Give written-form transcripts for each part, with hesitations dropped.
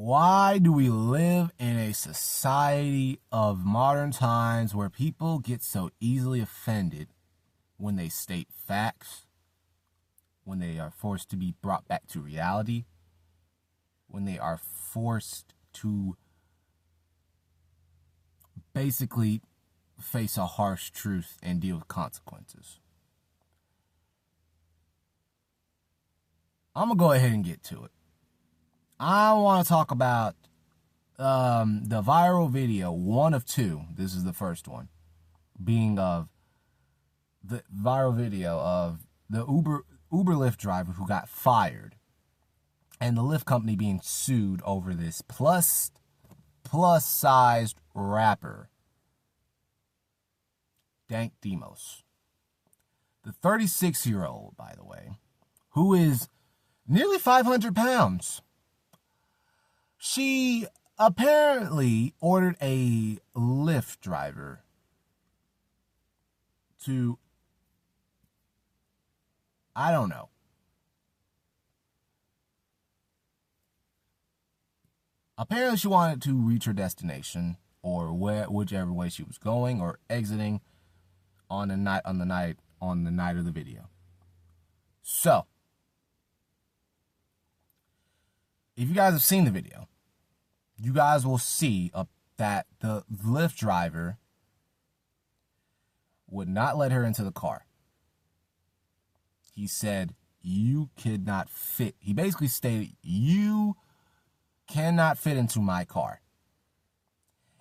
Why do we live in a society of modern times where people get so easily offended when they state facts, when they are forced to be brought back to reality, when they are forced to basically face a harsh truth and deal with consequences? I'm going to go ahead and get to it. I want to talk about the viral video, one of two. This is the first one, being of the viral video of the Uber Lyft driver who got fired, and the Lyft company being sued over this plus-sized rapper, Dank Demoss. The 36-year-old, by the way, who is nearly 500 pounds. She apparently ordered a Lyft driver to, I don't know. Apparently she wanted to reach her destination, or whichever way she was going or exiting on the night of the video. So, if you guys have seen the video, you guys will see that the Lyft driver would not let her into the car. He said, "You could not fit." He basically stated, "You cannot fit into my car."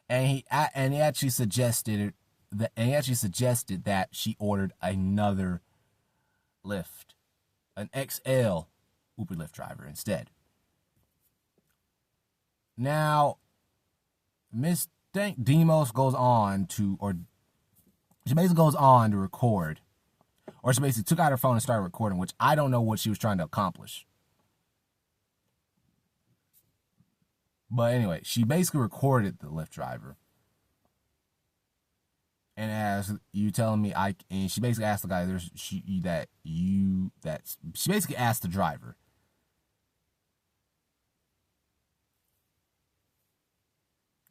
And he actually suggested that she ordered another Lyft, an XL Uber Lyft driver instead. Now, Miss Dank Demoss goes on to record, or she basically took out her phone and started recording, which I don't know what she was trying to accomplish. But anyway, she basically recorded the Lyft driver, and as you telling me, and she basically asked the guy, she basically asked the driver,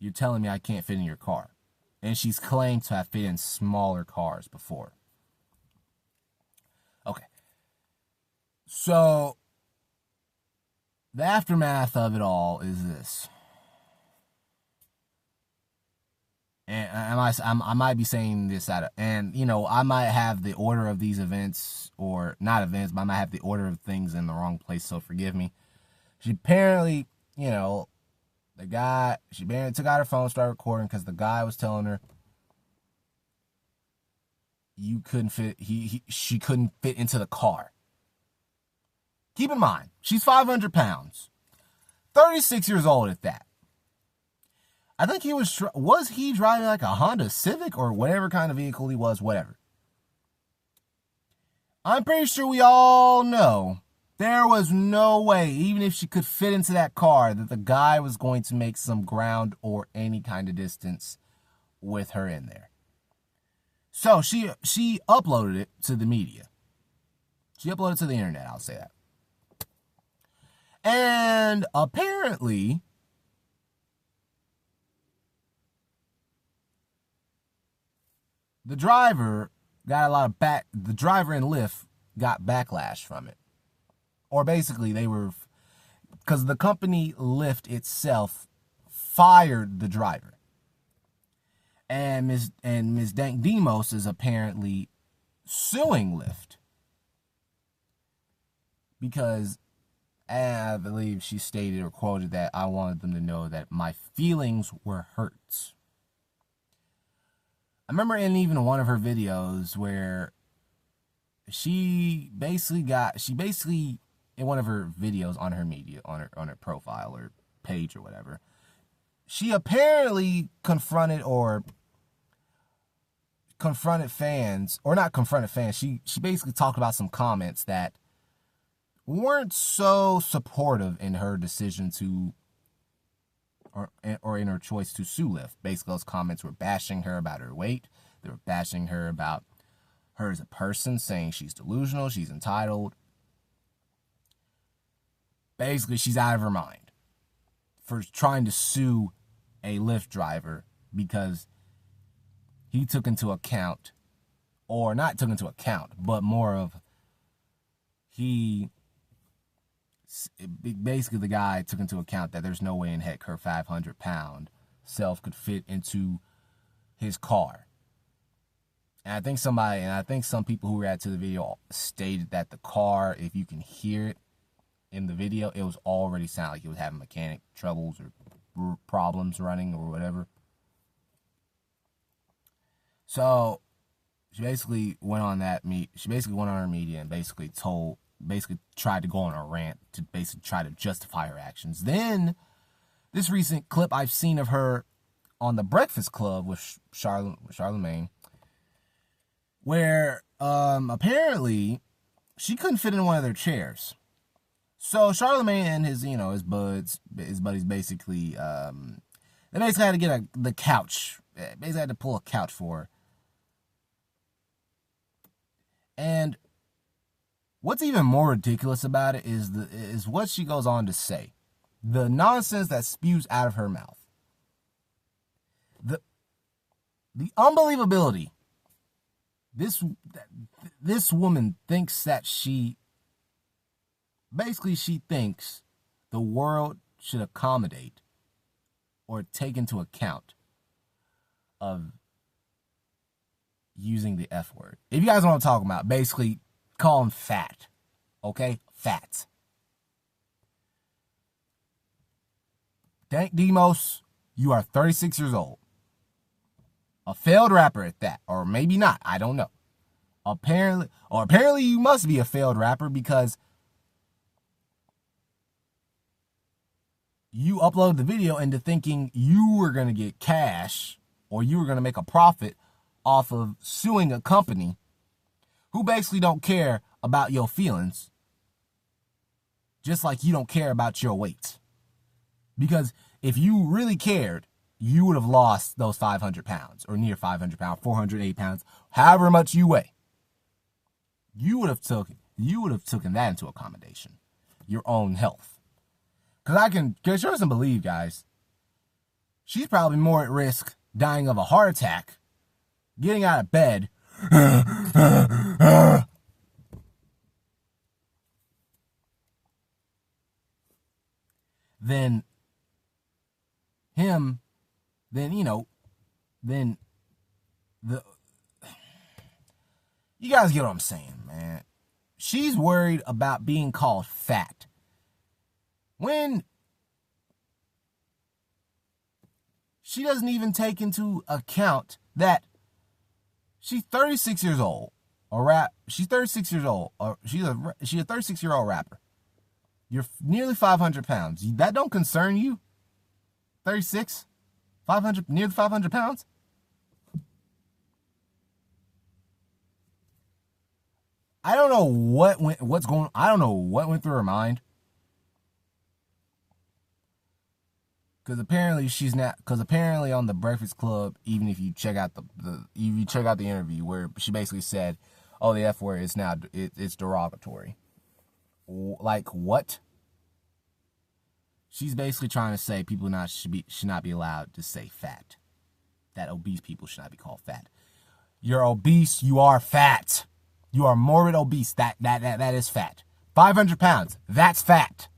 "You're telling me I can't fit in your car?" And she's claimed to have fit in smaller cars before. Okay. So, the aftermath of it all is this. And I might be saying this I might have the order of these events, or not events, but I might have the order of things in the wrong place, so forgive me. She apparently, she barely took out her phone, started recording, because the guy was telling her you couldn't fit. She couldn't fit into the car. Keep in mind, she's 500 pounds, 36 years old at that. I think he was he driving like a Honda Civic or whatever kind of vehicle he was, whatever. I'm pretty sure we all know there was no way, even if she could fit into that car, that the guy was going to make some ground or any kind of distance with her in there. So she uploaded it to the media. She uploaded it to the internet, I'll say that. And apparently, the driver in Lyft got backlash from it. Or basically, because the company Lyft itself fired the driver. And Ms. Dank Demoss is apparently suing Lyft, because I believe she stated or quoted that I wanted them to know that my feelings were hurt. I remember in even one of her videos where she basically in one of her videos on her media, on her profile or page or whatever, she apparently confronted fans, or not confronted fans. She basically talked about some comments that weren't so supportive in her decision to, or in her choice to sue Lyft. Basically, those comments were bashing her about her weight. They were bashing her about her as a person, saying she's delusional, she's entitled. Basically, she's out of her mind for trying to sue a Lyft driver because he took into account, or not took into account, but more of basically the guy took into account that there's no way in heck her 500-pound self could fit into his car. And I think some people who reacted to the video stated that the car, if you can hear it in the video, it was already sound like it was having mechanic troubles or problems running or whatever. So she basically went on her media and basically tried to go on a rant to basically try to justify her actions. Then this recent clip I've seen of her on the Breakfast Club with Charlemagne, where apparently she couldn't fit in one of their chairs. So Charlemagne and his buddies basically they basically had to get the couch. They basically had to pull a couch for her. And what's even more ridiculous about it is what she goes on to say. The nonsense that spews out of her mouth. The unbelievability. This woman thinks that she thinks the world should accommodate or take into account of using the F word. If you guys know what I'm talking about, basically call him fat. Okay? Fat. Dank Demoss, you are 36 years old. A failed rapper at that. Or maybe not. I don't know. Apparently you must be a failed rapper because you uploaded the video into thinking you were going to get cash or you were going to make a profit off of suing a company who basically don't care about your feelings, just like you don't care about your weight. Because if you really cared, you would have lost those 500 pounds or near 500 pounds, 408 pounds, however much you weigh. You would have taken that into accommodation, your own health. Because trust and believe, guys, she's probably more at risk dying of a heart attack, getting out of bed, than him, then you guys get what I'm saying, man. She's worried about being called fat. When she doesn't even take into account that she's 36 years old. She's 36 years old. She's a 36-year-old rapper. You're nearly 500 pounds. That don't concern you? 36? 500, nearly 500 pounds? I don't know what went through her mind. Because apparently on the Breakfast Club, even if you check out the interview where she basically said, "Oh, the F word is now it's derogatory." Like what? She's basically trying to say people should not be allowed to say fat. That obese people should not be called fat. You're obese. You are fat. You are morbid obese. That is fat. 500 pounds. That's fat.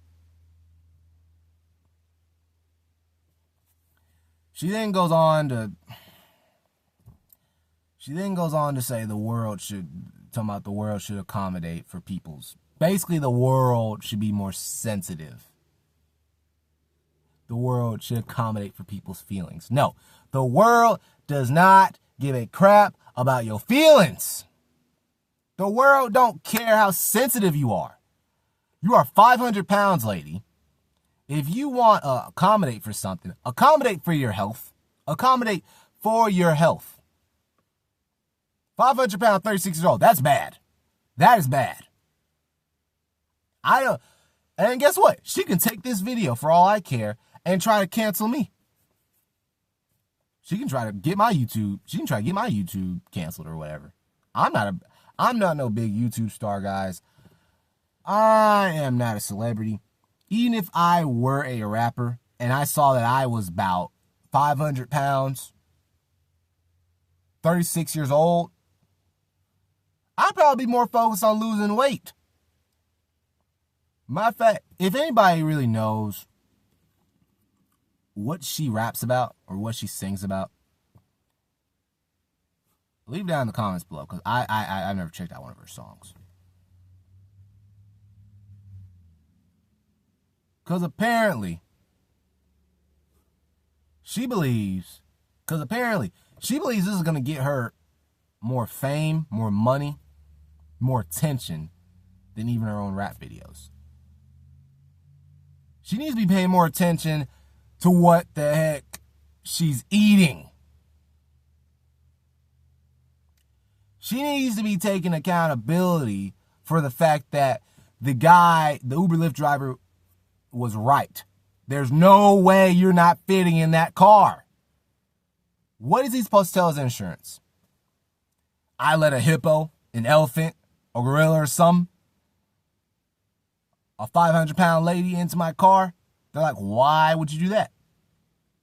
She then goes on to say the world should accommodate for people's. Basically, the world should be more sensitive. The world should accommodate for people's feelings. No, the world does not give a crap about your feelings. The world don't care how sensitive you are. You are 500 pounds, lady. If you want to accommodate for something, accommodate for your health. Accommodate for your health. 500 pounds, 36 years old. That's bad. That is bad. And guess what? She can take this video for all I care and try to cancel me. She can try to get my YouTube. She can try to get my YouTube canceled or whatever. I'm not no big YouTube star, guys. I am not a celebrity. Even if I were a rapper and I saw that I was about 500 pounds, 36 years old, I'd probably be more focused on losing weight. Matter of fact, if anybody really knows what she raps about or what she sings about, leave it down in the comments below, because I never checked out one of her songs. Because apparently she believes this is going to get her more fame, more money, more attention than even her own rap videos. She needs to be paying more attention to what the heck she's eating. She needs to be taking accountability for the fact that the guy, the Uber Lyft driver, was right. There's no way you're not fitting in that car. What is he supposed to tell his insurance? I let a hippo, an elephant, a gorilla or something, a 500-pound lady into my car? They're like, why would you do that?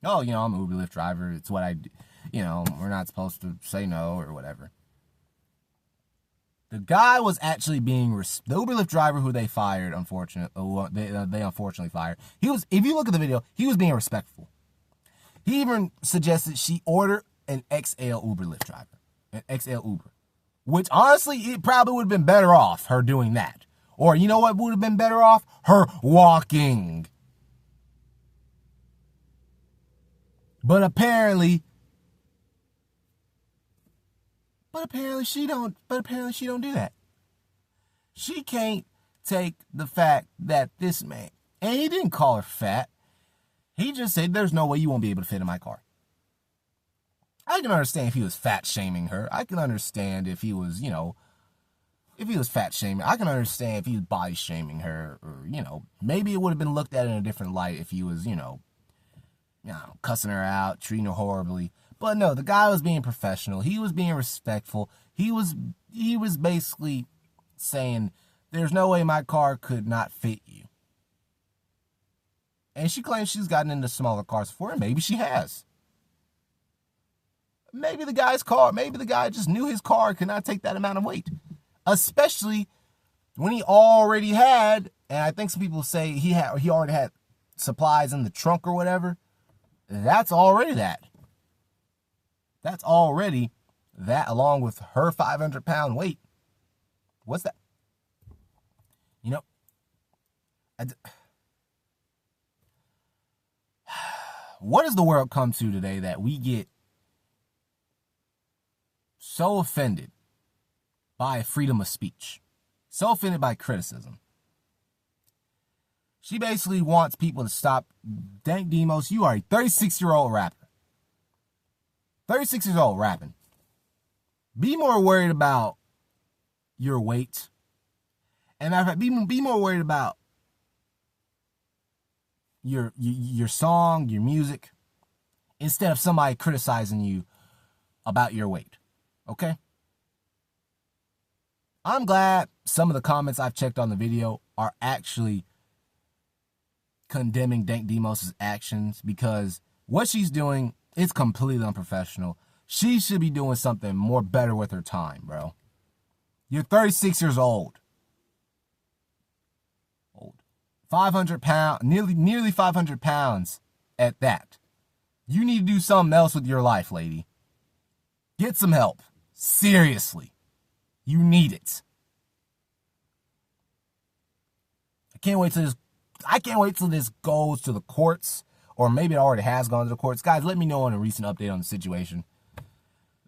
Oh, I'm an Uber Lyft driver. It's what I do. We're not supposed to say no or whatever. The guy was actually the Uber Lyft driver who they fired, they unfortunately fired. If you look at the video, he was being respectful. He even suggested she order an XL Uber Lyft driver, an XL Uber, which honestly, it probably would have been better off her doing that. Or you know what would have been better off? Her walking. But apparently she don't do that. She can't take the fact that this man, and he didn't call her fat. He just said, there's no way you won't be able to fit in my car. I can understand if he was fat shaming her. I can understand if he was, if he was fat shaming. I can understand if he was body shaming her, or, maybe it would have been looked at in a different light if he was, cussing her out, treating her horribly. But no, the guy was being professional. He was being respectful. He was basically saying, there's no way my car could not fit you. And she claims she's gotten into smaller cars before, and maybe she has. Maybe the guy just knew his car could not take that amount of weight. Especially when he already had, and I think some people say he already had supplies in the trunk or whatever. That's already that. That's already that, along with her 500-pound weight. What's that? What does the world come to today that we get so offended by freedom of speech, so offended by criticism? She basically wants people to stop. Dank Demoss, you are a 36-year-old rapper. 36 years old rapping. Be more worried about your weight. And matter of fact, be more worried about your song, your music, instead of somebody criticizing you about your weight. Okay? I'm glad some of the comments I've checked on the video are actually condemning Dank Demoss' actions, because what she's doing, it's completely unprofessional. She should be doing something more better with her time, bro. You're 36 years old. 500 pounds, nearly 500 pounds at that. You need to do something else with your life, lady. Get some help. Seriously. You need it. I can't wait till this goes to the courts, or maybe it already has gone to the courts. Guys, let me know on a recent update on the situation.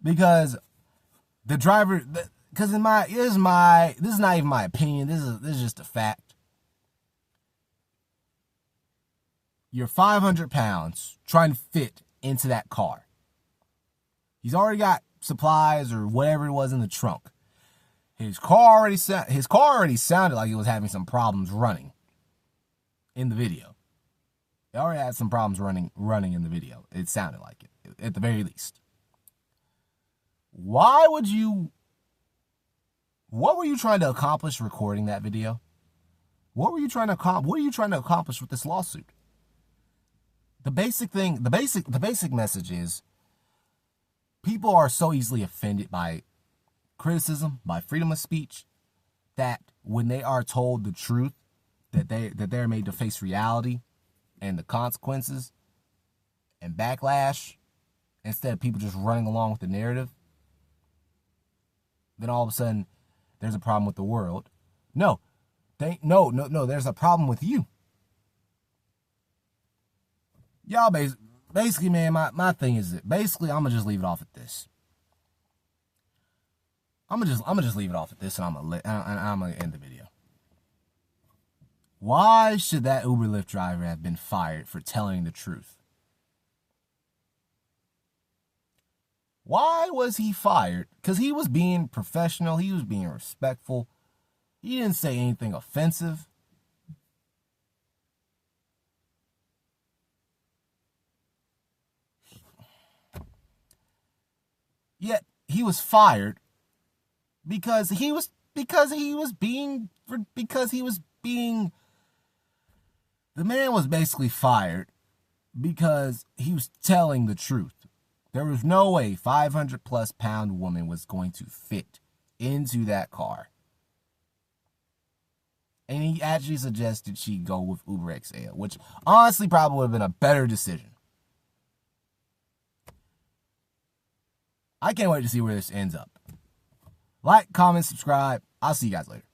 Because the driver, because this is not even my opinion. This is just a fact. You're 500 pounds trying to fit into that car. He's already got supplies or whatever it was in the trunk. His car already sounded like he was having some problems running in the video. He already had some problems running in the video. It sounded like it, at the very least. What were you trying to accomplish recording that video? What are you trying to accomplish with this lawsuit? The basic message is people are so easily offended by criticism, by freedom of speech, that when they are told the truth, that they're made to face reality and the consequences and backlash, instead of people just running along with the narrative, then all of a sudden there's a problem with the world. No, there's a problem with you. Y'all basically, man, my thing is that basically I'm gonna just leave it off at this. I'm gonna just leave it off at this, and I'm gonna end the video. Why should that Uber Lyft driver have been fired for telling the truth? Why was he fired? Because he was being professional. He was being respectful. He didn't say anything offensive. Yet he was fired because he was being the man was basically fired because he was telling the truth. There was no way 500+ pound woman was going to fit into that car. And he actually suggested she go with Uber XL, which honestly probably would have been a better decision. I can't wait to see where this ends up. Like, comment, subscribe. I'll see you guys later.